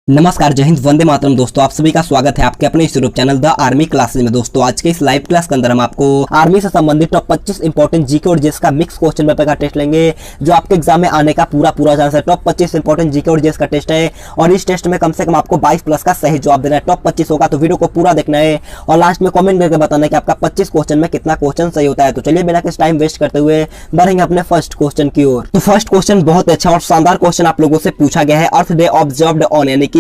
नमस्कार, जय हिंद, वंदे मातरम। दोस्तों आप सभी का स्वागत है आपके अपने इस YouTube channel the army classes में। दोस्तों आज के इस लाइव क्लास के अंदर हम आपको आर्मी से संबंधित टॉप 25 इंपॉर्टेंट जीके और जेएस का मिक्स क्वेश्चन पेपर का टेस्ट लेंगे, जो आपके एग्जाम में आने का पूरा चांस है। टॉप 25 इंपॉर्टेंट जीके और जेएस का टेस्ट है और इस टेस्ट में कम से कम आपको 22 प्लस का सही जवाब देना है। टॉप 25 होगा तो वीडियो को पूरा देखना है और लास्ट में कॉमेंट करके बताना है कि आपका 25 क्वेश्चन में कितना क्वेश्चन सही होता है। तो चलिए बिना किसी टाइम वेस्ट करते हुए बढ़ेंगे अपने फर्स्ट क्वेश्चन की ओर। तो फर्स्ट क्वेश्चन बहुत अच्छा और शानदार क्वेश्चन आप लोगों से पूछा गया है। अर्थ डे ऑब्जर्व्ड ऑन, यानी कि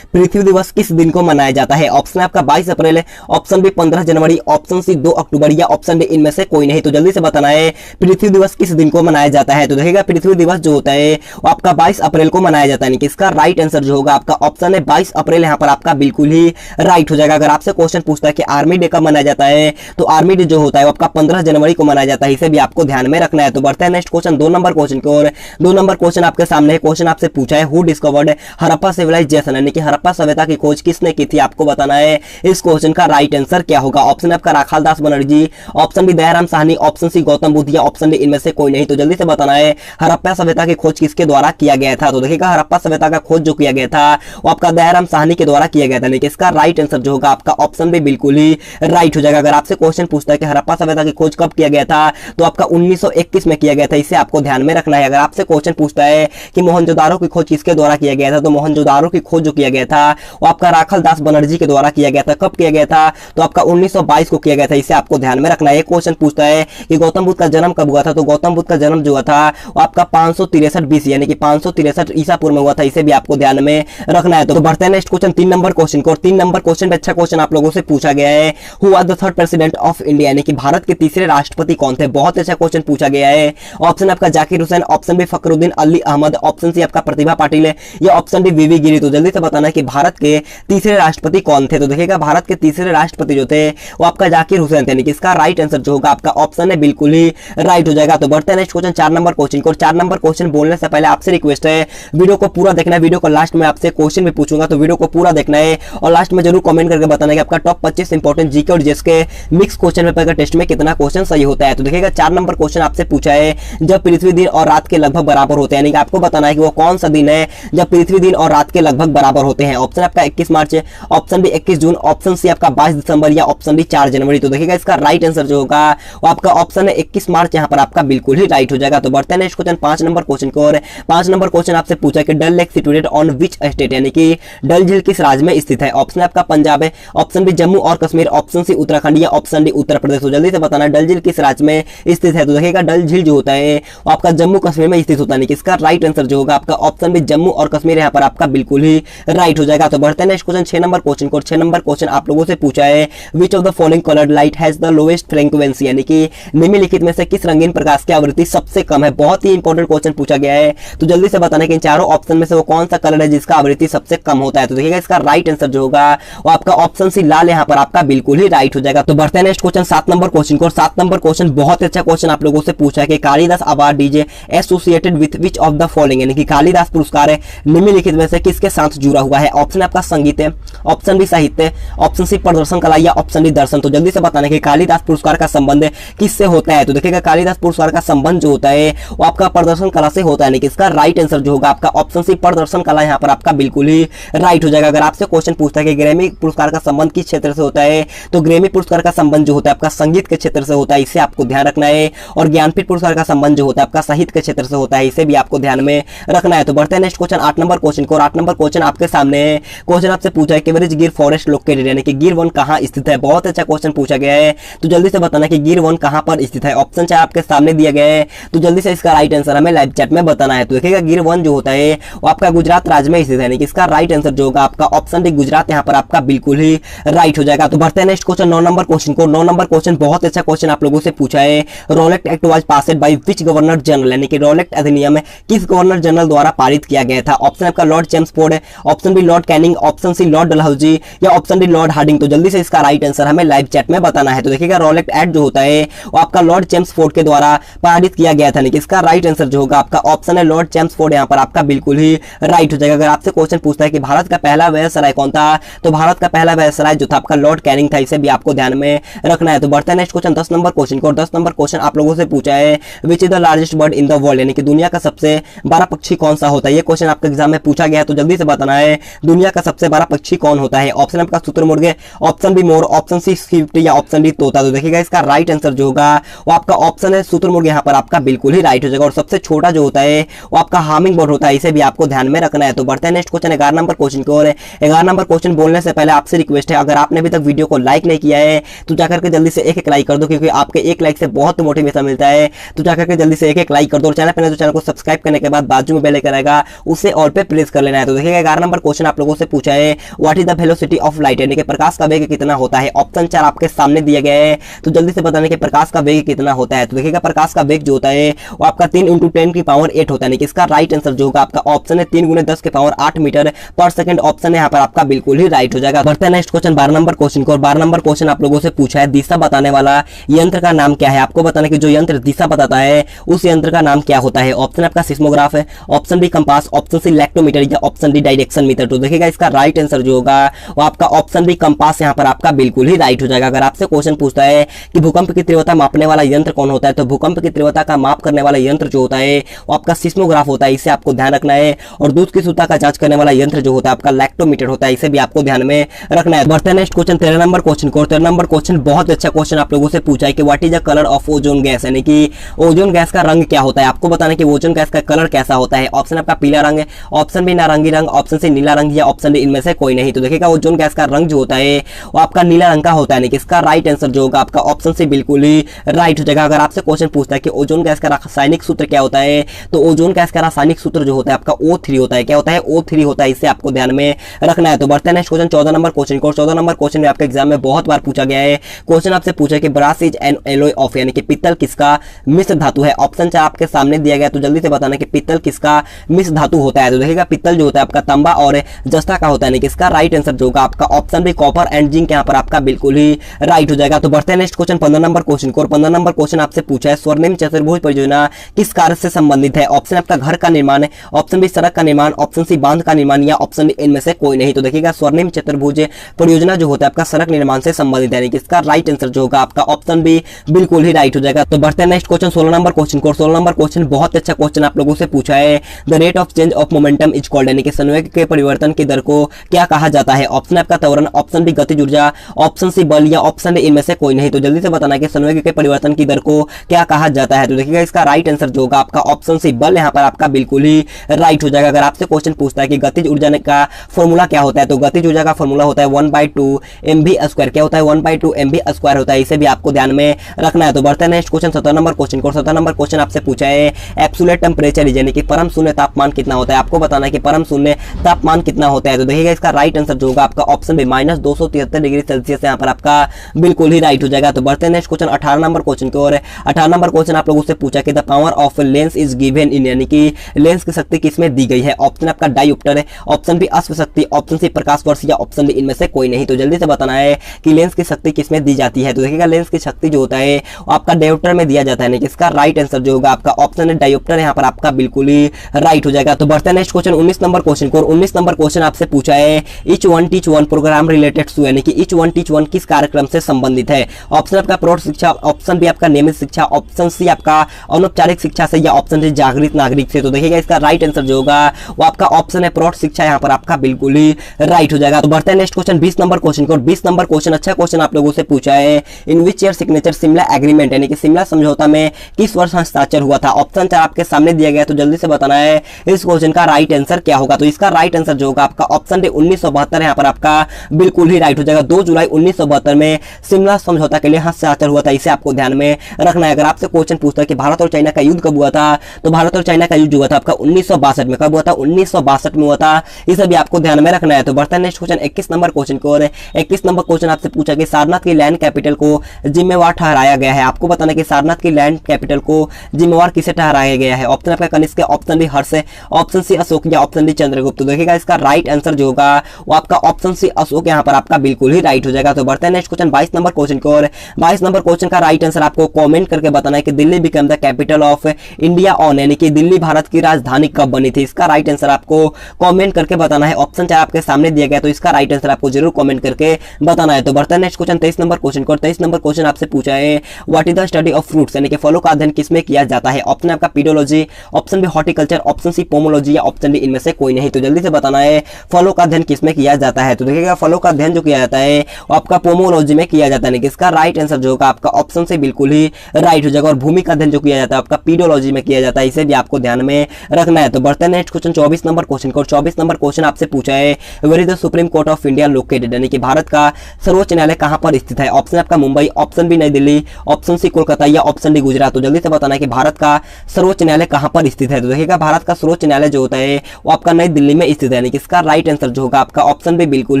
पृथ्वी दिवस किस दिन को मनाया जाता है। ऑप्शन है आपका 22 अप्रैल है, ऑप्शन बी 15 जनवरी, ऑप्शन सी 2 अक्टूबर या ऑप्शन डी इनमें से कोई नहीं। तो जल्दी से बताना है पृथ्वी दिवस किस दिन को मनाया जाता है। तो देखिएगा पृथ्वी दिवस जो होता है वो आपका 22 अप्रैल को मनाया जाता है। इसका राइट आंसर जो होगा आपका ऑप्शन है 22 अप्रैल, यहाँ पर आपका बिल्कुल ही राइट हो जाएगा। अगर आपसे क्वेश्चन पूछता है कि आर्मी डे कब मनाया जाता है तो आर्मी डे जो होता है वो आपका 15 जनवरी को मनाया जाता है। इसे भी आपको ध्यान में रखना है। तो बढ़ते हैं नेक्स्ट क्वेश्चन 2 नंबर क्वेश्चन की ओर। 2 नंबर क्वेश्चन आपके सामने है। क्वेश्चन आपसे पूछा है हु डिस्कवर्ड हड़प्पा सिविलाइजेशन, यानी कि हड़प्पा सभ्यता की खोज किसने की थी, आपको बताना है इस क्वेश्चन का राइट आंसर क्या होगा। ऑप्शन आपका Rakhal Das Banerjee, option B Dayaram Sahni, option C Gautam Buddha या ऑप्शन डी इनमें से कोई नहीं। तो जल्दी से बताना है हड़प्पा सभ्यता की खोज किसके द्वारा किया गया था। तो देखिएगा हड़प्पा सभ्यता का खोज जो किया गया था वो आपका दयाराम साहनी के द्वारा किया गया था। लेकिन इसका राइट आंसर जो होगा आपका ऑप्शन बी बिल्कुल ही राइट हो जाएगा। अगर आपसे क्वेश्चन पूछता है कि हड़प्पा सभ्यता की खोज कब किया गया था तो आपका 1921 में किया गया था। इसे आपको ध्यान में रखना है। अगर आपसे क्वेश्चन पूछता है कि मोहनजोदारो की खोज किसके द्वारा किया गया था तो मोहनजोदारो की खोज जो किया गया था वो आपका राखाल दास बनर्जी के द्वारा किया गया था। कब किया गया था तो आपका 1922 को किया गया था। इसे आपको ध्यान में रखना है। क्वेश्चन पूछता है कि गौतम बुद्ध का जन्म कब हुआ था तो गौतम बुद्ध का जन्म जो हुआ था वो आपका 563 बीसी यानी कि 563 ईसा पूर्व में हुआ था। इसे भी आपको ध्यान में रखना है। तो बढ़ते हैं नेक्स्ट क्वेश्चन 3 नंबर क्वेश्चन को। और 3 नंबर क्वेश्चन पे अच्छा क्वेश्चन आप लोगों से पूछा गया है who was the third president of India, यानी कि भारत के तीसरे राष्ट्रपति कौन थे। बहुत अच्छा क्वेश्चन पूछा गया है। ऑप्शन आपका Zakir Hussain, option B Fakhruddin Ali Ahmed, option C आपका प्रतिभा पाटिल है या ऑप्शन डी वीवी गिरी। तो जल्दी से बताना है कि भारत के तीसरे राष्ट्रपति कौन थे। तो देखिएगा भारत के तीसरे राष्ट्रपति जो थे वो आपका जाकिर हुसैन थे। यानी कि इसका राइट आंसर जो होगा आपका ऑप्शन है बिल्कुल ही राइट हो जाएगा। तो बढ़ते हैं नेक्स्ट क्वेश्चन 4 नंबर क्वेश्चन को। 4 नंबर क्वेश्चन बोलने से पहले आपसे रिक्वेस्ट है वीडियो को पूरा देखना है। वीडियो को लास्ट में आपसे क्वेश्चन भी पूछूंगा तो वीडियो को पूरा देखना है और लास्ट में जरूर कमेंट करके बताना है कि आपका टॉप 25 इंपॉर्टेंट जीके और जेएस के मिक्स क्वेश्चन पेपर का टेस्ट में कितना क्वेश्चन सही होता है। तो देखिएगा 4 नंबर क्वेश्चन आपसे पूछा है जब पृथ्वी दिन और रात के लगभग बराबर होते हैं, यानी कि आपको बताना है कि वो कौन सा दिन है जब पृथ्वी दिन और रात के लगभग बराबर होते हैं। ऑप्शन आपका 21 मार्च है, ऑप्शन बी 21 जून, ऑप्शन सी आपका 22 दिसंबर या ऑप्शन डी 4 जनवरी। तो देखिएगा इसका राइट आंसर जो होगा वो आपका ऑप्शन है 21 मार्च, यहाँ पर आपका बिल्कुल ही राइट हो जाएगा। तो बढ़ते हैं नेक्स्ट क्वेश्चन 5 नंबर क्वेश्चन को। और 5 नंबर क्वेश्चन आपसे पूछा है कि Dal lake situated on which state, यानी कि डल झील किस राज्य में स्थित है। ऑप्शन आपका पंजाब है, ऑप्शन बी जम्मू और कश्मीर, ऑप्शन सी उत्तराखंड या ऑप्शन डी उत्तर प्रदेश। तो जल्दी से बताना डल झील किस राज्य में स्थित है। तो देखिएगा डल झील जो होता है वो आपका जम्मू कश्मीर में स्थित होता है। इसका राइट आंसर जो होगा आपका ऑप्शन बी जम्मू और कश्मीर, यहाँ पर आपका बिल्कुल ही राइट हो जाएगा। तो बढ़ते हैं नेक्स्ट क्वेश्चन 6 नंबर क्वेश्चन को। 6 नंबर क्वेश्चन आप लोगों से पूछा है which of the following coloured light has the lowest frequency, यानी कि निम्नलिखित में से किस रंगीन प्रकाश की आवृत्ति सबसे कम है। बहुत ही इंपॉर्टेंट क्वेश्चन पूछा गया है। तो जल्दी से बताना कि इन चारों ऑप्शन में से वो कौन सा कलर है जिसका आवृत्ति सबसे कम होता है। तो देखिएगा इसका राइट आंसर जो होगा वो आपका ऑप्शन सी लाल, यहाँ पर आपका बिल्कुल ही राइट हो जाएगा। तो बढ़ते हैं नेक्स्ट क्वेश्चन 7 नंबर क्वेश्चन को। 7 नंबर क्वेश्चन बहुत अच्छा क्वेश्चन आप लोगों से पूछा है कि Kalidas award DJ associated with which of the following, यानी कि कालिदास पुरस्कार है निम्नलिखित में से किसके साथ जुड़ा हुआ है। ऑप्शन आपका संगीत है, ऑप्शन बी साहित्य, ऑप्शन सी प्रदर्शन कला या ऑप्शन डी दर्शन। तो जल्दी से बताना कि कालिदास पुरस्कार का संबंध किससे होता है। तो देखिएगा कालिदास पुरस्कार का संबंध जो होता है वो आपका प्रदर्शन कला से होता है। लेकिन इसका राइट आंसर जो होगा आपका ऑप्शन सी प्रदर्शन कला, यहाँ पर आपका बिल्कुल ही राइट हो जाएगा। अगर आपसे क्वेश्चन पूछता है कि ग्रैमी पुरस्कार का संबंध किस क्षेत्र से होता है तो ग्रैमी पुरस्कार का संबंध जो होता है आपका संगीत के क्षेत्र से होता है। इसे आपको ध्यान रखना है। और ज्ञानपीठ पुरस्कार का संबंध जो होता है आपका साहित्य के क्षेत्र से होता है। इसे भी आपको ध्यान में रखना है। तो बढ़ते हैं नेक्स्ट क्वेश्चन 8 नंबर क्वेश्चन को। और 8 नंबर क्वेश्चन आपके सामने है। क्वेश्चन आपसे पूछा है कि वेयर इज गिर फॉरेस्ट लोकेटेड, यानी कि गिर वन कहाँ स्थित है। बहुत अच्छा क्वेश्चन पूछा गया है। तो जल्दी से बताना कि गिर वन कहाँ पर स्थित है। ऑप्शन 4 आपके सामने दिया गया है। तो जल्दी से इसका राइट आंसर हमें लाइव चैट में बताना है। तो देखिएगा गिर वन जो होता है वो आपका गुजरात राज्य में स्थित है। यानी कि इसका राइट आंसर जो होगा आपका ऑप्शन डी गुजरात, यहाँ पर आपका बिल्कुल ही राइट हो जाएगा। तो बढ़ते हैं नेक्स्ट क्वेश्चन 9 नंबर क्वेश्चन को। 9 नंबर क्वेश्चन बहुत अच्छा क्वेश्चन आप लोगों से पूछा है रोलेक्ट act was passed by which governor general, यानी कि रोलेक्ट अधिनियम किस गवर्नर जनरल द्वारा पारित किया गया था। ऑप्शन आपका लॉर्ड चेम्सफोर्ड है, option B Lord Canning, option C Lord Dalhousie या ऑप्शन डी लॉर्ड हार्डिंग। तो जल्दी से इसका राइट आंसर हमें लाइव चैट में बताना है। तो देखिएगा रोलेक्ट एक्ट जो होता है वो आपका लॉर्ड चेम्सफोर्ड के द्वारा पारित किया गया था। लेकिन इसका राइट आंसर जो होगा आपका ऑप्शन है लॉर्ड चेम्सफोर्ड, यहाँ पर आपका बिल्कुल ही राइट हो जाएगा। अगर आपसे क्वेश्चन पूछता है कि भारत का पहला वायसराय कौन था तो भारत का पहला वायसराय जो था आपका लॉर्ड कैनिंग था। इसे भी आपको ध्यान में रखना है। तो बढ़ते हैं नेक्स्ट क्वेश्चन 10 नंबर क्वेश्चन को। 10 नंबर क्वेश्चन आप लोगों से पूछा है which is the largest bird in the world, यानी कि दुनिया का सबसे बड़ा पक्षी कौन सा होता है। ये क्वेश्चन आपके एग्जाम में पूछा गया है। तो जल्दी से बताना बताना है दुनिया का सबसे बड़ा पक्षी कौन होता है। ऑप्शन आपका शुतुरमुर्ग, ऑप्शन बी मोर, ऑप्शन सी स्विफ्ट या ऑप्शन डी तोता। तो देखिएगा इसका राइट आंसर जो होगा वो आपका ऑप्शन है शुतुरमुर्ग, यहाँ पर आपका बिल्कुल ही राइट हो जाएगा। और सबसे छोटा जो होता है वो आपका हामिंग बर्ड होता है, इसे भी आपको ध्यान में रखना है। तो बढ़ते हैं नेक्स्ट क्वेश्चन 11 नंबर क्वेश्चन की ओर। 11 नंबर क्वेश्चन बोलने से पहले आपसे रिक्वेस्ट है, अगर आपने अभी तक वीडियो को लाइक नहीं किया है तो जाकर के जल्दी से एक लाइक कर दो, क्योंकि आपके एक लाइक से बहुत मोटिवेशन मिलता है। तो जाकर के जल्दी से एक लाइक कर दो और चैनल पर तो चैनल को सब्सक्राइब करने के बाद बाजू में बेल आइकन आएगा, उसे ऑल पे प्रेस कर लेना है। तो देखिएगा 11 नंबर क्वेश्चन आप लोगों से पूछा है what is the velocity of light, यानी कि प्रकाश का वेग कितना होता है। ऑप्शन 4 आपके सामने दिया गया है, तो जल्दी से बताने कि प्रकाश का वेग कितना होता है। तो देखिएगा प्रकाश का वेग जो होता है वो आपका 3 × 10 की पावर 8 होता है। इसका राइट आंसर जो होगा आपका ऑप्शन है 3 × 10 की पावर 8 मीटर पर सेकंड। ऑप्शन यहाँ पर आपका बिल्कुल ही राइट हो जाएगा। बढ़ते हैं नेक्स्ट क्वेश्चन 12 नंबर क्वेश्चन को। और 12 नंबर क्वेश्चन आप लोगों से पूछा है दिशा बताने वाला यंत्र का नाम क्या है। आपको बताना कि जो यंत्र दिशा बताता है उस यंत्र का नाम क्या होता है। ऑप्शन आपका सिस्मोग्राफ है, option B compass, option C lactometer या ऑप्शन डी डायरेक्शन मीटर। तो देखिएगा इसका राइट आंसर जो होगा वो आपका ऑप्शन बी कंपास यहाँ पर आपका बिल्कुल ही राइट हो जाएगा। अगर आपसे क्वेश्चन पूछता है कि भूकंप की तीव्रता मापने वाला यंत्र कौन होता है, तो भूकंप की तीव्रता का माप करने वाला यंत्र जो होता है वो आपका सिस्मोग्राफ होता है, इसे आपको ध्यान रखना है। और दूध की शुद्धता का जांच करने वाला यंत्र जो होता है आपका लैक्टोमीटर होता है, इसे भी आपको ध्यान में रखना है। बढ़ते हैं नेक्स्ट क्वेश्चन 13 नंबर क्वेश्चन को। 13 नंबर क्वेश्चन बहुत अच्छा क्वेश्चन आप लोगों से पूछा है कि what is the colour of ozone gas, यानी कि ओजोन गैस का रंग क्या होता है। आपको बताना कि ओजोन गैस का कलर कैसा होता है। ऑप्शन आपका पीला रंग है, ऑप्शन बी नारंगी रंग, ऑप्शन सी नीला रंग या ऑप्शन डी इनमें से कोई नहीं। तो देखिएगा ओजोन गैस का रंग जो होता है वो आपका नीला रंग का होता है। इसका राइट आंसर जो होगा आपका ऑप्शन सी बिल्कुल ही राइट हो जाएगा। अगर आपसे क्वेश्चन पूछता है कि ओजोन गैस का रासायनिक सूत्र क्या होता है, तो ओजोन गैस का रासायनिक सूत्र जो होता है आपका O3 होता है। क्या होता है? O3 होता है, इसे आपको ध्यान में रखना है। तो बढ़ते हैं नेक्स्ट क्वेश्चन 14 नंबर क्वेश्चन को। 14 नंबर क्वेश्चन में आपके एग्जाम में बहुत बार पूछा गया है। क्वेश्चन आपसे पूछा कि brass is an alloy of, यानी कि पित्तल किसका मिश्र धातु है। ऑप्शन 4 आपके सामने दिया गया, तो जल्दी से बताना कि पित्तल किसका मिश्र धातु होता है। तो देखिएगा पित्तल जो होता है आपका तांबा और जस्ता का होता है। इसका राइट आंसर जो होगा आपका option B copper and zinc यहाँ पर आपका बिल्कुल ही राइट हो जाएगा। तो बढ़ते हैं नेक्स्ट क्वेश्चन 15 नंबर क्वेश्चन को। और 15 नंबर क्वेश्चन आपसे पूछा है स्वर्णिम चतुर्भुज परियोजना किस कार्य से संबंधित है। ऑप्शन आपका घर का निर्माण है, ऑप्शन बी सड़क का निर्माण, ऑप्शन सी बांध का निर्माण या ऑप्शन डी इनमें से कोई नहीं। तो देखिएगा स्वर्णिम चतुर्भुज परियोजना जो होता है आपका सड़क निर्माण से संबंधित है। इसका राइट आंसर जो होगा आपका ऑप्शन बी बिल्कुल ही राइट हो जाएगा। तो बढ़ते हैं नेक्स्ट क्वेश्चन 16 नंबर क्वेश्चन को। 16 नंबर क्वेश्चन बहुत अच्छा क्वेश्चन आप लोगों से पूछा है the rate of change of momentum is called, यानी कि संवेग के परिवर्तन की दर को क्या कहा जाता है। ऑप्शन आपका त्वरण, ऑप्शन बी गतिज ऊर्जा, ऑप्शन सी बल या ऑप्शन डी इनमें से कोई नहीं। तो जल्दी से बताना कि संवेग के परिवर्तन की दर को क्या कहा जाता है। तो देखिएगा इसका राइट आंसर जो होगा आपका ऑप्शन सी बल यहाँ पर आपका बिल्कुल ही राइट हो जाएगा। अगर आपसे क्वेश्चन पूछता है कि गतिज ऊर्जा का फॉर्मूला क्या होता है, तो गतिज ऊर्जा का फॉर्मूला होता है 1/2 mv²। क्या होता है? 1/2 mv² होता है, इसे भी आपको ध्यान में रखना है। तो बढ़ते हैं नेक्स्ट क्वेश्चन 17 नंबर क्वेश्चन को। 17 नंबर क्वेश्चन आपसे पूछा है एब्सोल्यूट टेंपरेचर यानी कि परम शून्य तापमान कितना होता है। आपको बताना है कि परम शून्य तापमान कितना होता है। तो देखिएगा इसका राइट आंसर जो होगा आपका ऑप्शन बी -273 डिग्री सेल्सियस यहाँ पर आपका बिल्कुल ही राइट हो जाएगा। तो बढ़ते हैं नेक्स्ट क्वेश्चन 18 नंबर क्वेश्चन की ओर। 18 नंबर क्वेश्चन आप लोगों से पूछा कि the power of lens is given in, यानी कि लेंस की शक्ति किसमें दी गई है। ऑप्शन आपका डायोप्टर है, ऑप्शन बी अश्व शक्ति, ऑप्शन सी प्रकाश वर्ष या ऑप्शन डी इनमें से कोई नहीं। तो जल्दी से बताना है कि लेंस की शक्ति किसमें दी जाती है। तो देखिएगा लेंस की शक्ति जो होता है वो आपका डायोप्टर में दिया जाता है। इसका राइट आंसर जो होगा आपका ऑप्शन है डायोप्टर, यहाँ पर आपका बिल्कुल ही राइट हो जाएगा। तो बढ़ते हैं नेक्स्ट क्वेश्चन 19 नंबर क्वेश्चन को। 19 नंबर क्वेश्चन आपसे पूछा है each one teach one program related to, यानी कि ईच वन टीच वन किस कार्यक्रम से संबंधित है। ऑप्शन आपका प्रौढ़ शिक्षा, ऑप्शन बी आपका नियमित शिक्षा, ऑप्शन सी आपका अनौपचारिक शिक्षा से या ऑप्शन डी जागृत नागरिक से। तो देखिएगा इसका राइट आंसर जो होगा वो आपका ऑप्शन है प्रौढ़ शिक्षा, यहाँ पर आपका बिल्कुल ही राइट हो जाएगा। तो बढ़ते हैं नेक्स्ट क्वेश्चन 20 नंबर क्वेश्चन को। 20 नंबर क्वेश्चन अच्छा क्वेश्चन आप लोगों से पूछा है in which year signature Shimla agreement, यानी कि शिमला समझौता में किस वर्ष हस्ताक्षर हुआ था। ऑप्शन 4 आपके सामने दिया गया, तो जल्दी से बताना है इस क्वेश्चन का राइट आंसर क्या होगा। तो इसका राइट आंसर जो होगा आपका ऑप्शन डी 1972 यहाँ पर आपका बिल्कुल ही राइट हो जाएगा। 2 जुलाई 1972 में शिमला समझौता के लिए हस्ताक्षर हुआ था, इसे आपको ध्यान में रखना है। अगर आपसे क्वेश्चन पूछता है कि भारत और चाइना का युद्ध कब हुआ था, तो भारत और चाइना का युद्ध हुआ था आपका 1962 में। कब हुआ था? 1962 में हुआ था, इसे भी आपको ध्यान में रखना है। तो बढ़ते हैं नेक्स्ट क्वेश्चन 21 नंबर क्वेश्चन को। और 21 नंबर क्वेश्चन आपसे पूछा कि सारनाथ की लैंड कैपिटल को जिम्मेवार ठहराया गया है। आपको बताना कि सारनाथ की लैंड कैपिटल को जिम्मेवार किसे ठहराया गया है। ऑप्शन आपका कनिष्क, ऑप्शन डी हर्ष, ऑप्शन सी अशोक या ऑप्शन डी चंद्रगुप्त। तो देखिएगा इसका राइट आंसर जो होगा वो आपका ऑप्शन सी अशोक यहाँ पर आपका बिल्कुल ही राइट हो जाएगा। तो बढ़ते हैं नेक्स्ट क्वेश्चन 22 नंबर क्वेश्चन को। और 22 नंबर क्वेश्चन का राइट आंसर आपको कमेंट करके बताना है कि Delhi become the capital of India on, यानी कि दिल्ली भारत की राजधानी कब बनी थी। इसका राइट आंसर आपको कमेंट करके बताना है। ऑप्शन 4 आपके सामने दिया गया, तो इसका राइट आंसर आपको जरूर कमेंट करके बताना है। तो बढ़ते हैं नेक्स्ट क्वेश्चन 23 नंबर क्वेश्चन को। 23 नंबर क्वेश्चन आपसे पूछा है what is the study of fruits, यानी कि फलों का अध्ययन किसमें किया जाता है। ऑप्शन आपका pedology, option B horticulture, option C pomology या ऑप्शन डी इनमें से कोई नहीं। तो जल्दी से बताना है फलों का अध्ययन किसमें किया जाता है। तो देखिएगा फलों का अध्ययन जो किया जाता है वो आपका पोमोलॉजी में किया जाता है। किसका राइट आंसर जो होगा आपका ऑप्शन से बिल्कुल ही राइट हो जाएगा। और भूमि का अध्ययन जो किया जाता है आपका पीडोलॉजी में किया जाता है, इसे भी आपको ध्यान में रखना है। तो बढ़ते हैं नेक्स्ट क्वेश्चन 24 नंबर क्वेश्चन को। 24 नंबर क्वेश्चन आपसे पूछा है where is the Supreme Court of India located, यानी कि भारत का सर्वोच्च न्यायालय कहां पर स्थित है। ऑप्शन आपका मुंबई, ऑप्शन बी नई दिल्ली, ऑप्शन सी कोलकाता या ऑप्शन डी गुजरात। तो जल्दी से बताना है कि भारत का सर्वोच्च न्यायालय कहां पर स्थित है। तो देखिएगा भारत का सर्वोच्च न्यायालय जो होता है वो आपका नई दिल्ली में स्थित है, यानी कि इसका राइट आंसर जो होगा आपका ऑप्शन बी बिल्कुल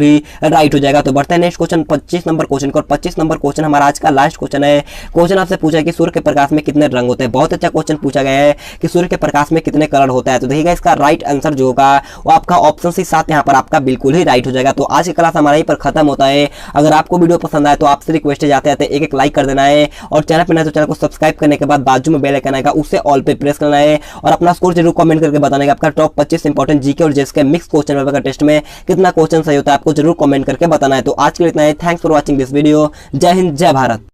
ही राइट हो जाएगा। तो बढ़ते हैं नेक्स्ट क्वेश्चन 25 नंबर क्वेश्चन को। 25 नंबर क्वेश्चन हमारा आज का लास्ट क्वेश्चन है। क्वेश्चन आपसे पूछा है कि सूर्य के प्रकाश में कितने रंग होते हैं। बहुत अच्छा क्वेश्चन पूछा गया है कि सूर्य के प्रकाश में कितने कलर होता है। तो देखिएगा इसका राइट आंसर जो होगा वो आपका ऑप्शन सी 7 यहाँ पर आपका बिल्कुल ही राइट हो जाएगा। तो आज की क्लास हमारा यहीं पर खत्म होता है। अगर आपको वीडियो पसंद आए तो आपसे रिक्वेस्ट है जाते जाते एक लाइक कर देना है, और चैनल पर नए तो चैनल को सब्सक्राइब करने के बाद बाजू में बेल आइकन आएगा उसे ऑल पे प्रेस करना है, और अपना स्कोर जरूर कमेंट करके बताना है कि आपका टॉप 25 इंपॉर्टेंट जीके और जीएस के मिक्स क्वेश्चन पेपर का टेस्ट में कितना क्वेश्चन सही होता है, आपको जरूर कमेंट करके बताना है। तो आज के लिए इतना ही। Thanks for watching this video. जय हिंद, जय भारत।